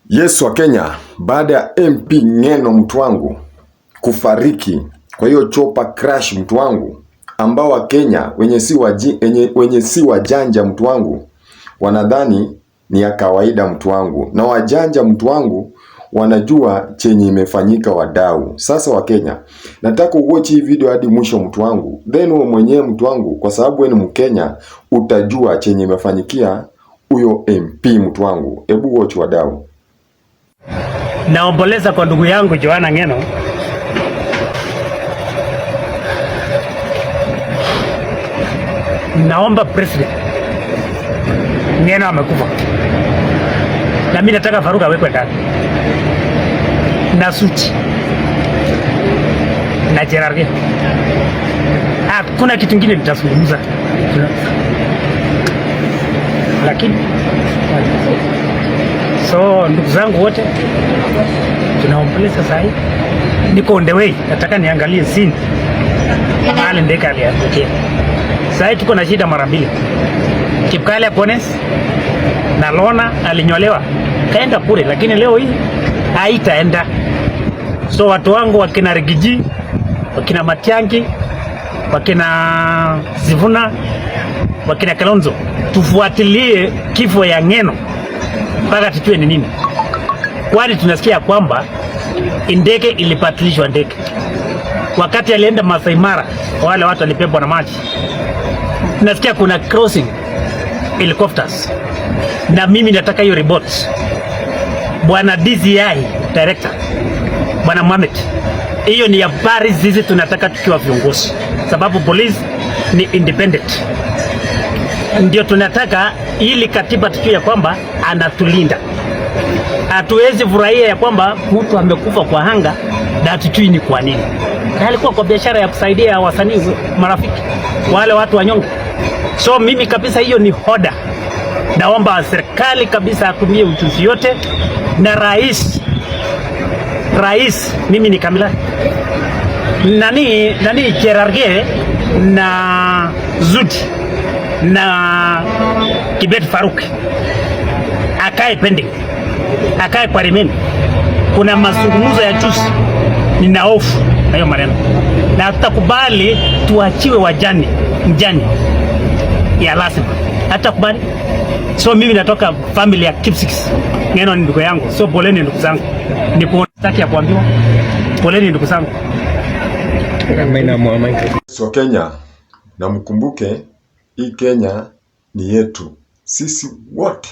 Yes wa Kenya, baada ya MP Ng'eno mtu wangu kufariki kwa hiyo chopper crash mtu wangu, ambao wa Kenya wenye si wajanja mtu wangu wanadhani ni ya kawaida mtu wangu, na wajanja mtu wangu wanajua chenye imefanyika wadau. Sasa wa Kenya, nataka uwatch hii video hadi mwisho mtu wangu, then wewe mwenyewe mtu wangu, kwa sababu wewe ni Mkenya, utajua chenye imefanyikia huyo MP mtu wangu. Hebu watch wadau. Naomboleza kwa ndugu yangu Joanna Ng'eno. Naomba president, Ng'eno amekufa, na mimi nataka Faruka awekwe ndani na Suchi na Cherargei. Kuna kitu kingine nitazungumza, lakini so ndugu zangu wote tunaomboleza sasa hivi. Niko on the way, nataka niangalie scene mahali ndege aliangukia. Sasa hivi tuko na shida mara mbili. Kipkale Pones na Lona alinyolewa kaenda kule, lakini leo hii haitaenda. So watu wangu wakina Rigiji, wakina Matiangi, wakina Sifuna, wakina Kalonzo, tufuatilie kifo ya Ng'eno mpaka tujue ni nini. Kwani tunasikia kwamba ndege ilipatilishwa ndege wakati alienda Masai Mara, wale watu walipebwa na maji. Tunasikia kuna crossing helicopters, na mimi nataka hiyo report. Bwana DCI director, Bwana Mohamed, hiyo ni habari zizi tunataka tukiwa viongozi, sababu police ni independent. Ndio tunataka ili katiba tukio ya kwamba anatulinda. Hatuwezi furahia ya kwamba mtu amekufa kwa hanga na hatujui ni kwa nini. Na alikuwa kwa biashara ya kusaidia wasanii marafiki, wale watu wanyonge. So mimi kabisa hiyo ni hoda. Naomba serikali kabisa atumie ujuzi yote, na rais mimi ni Kamila nani Cherargei na Zudi na Kibet Faruk akae pending, akae kwa rimeni. Kuna mazungumzo ya juzi, nina hofu na hiyo maneno, na tutakubali tuachiwe mjani ya lazima, hatakubali. So mimi natoka family ya Kipsigis, Ng'eno ni ndugu yangu. So poleni ndugu zangu, niko nataka ya kuambiwa poleni ndugu zangu. So Kenya, na mkumbuke hii Kenya ni yetu sisi wote.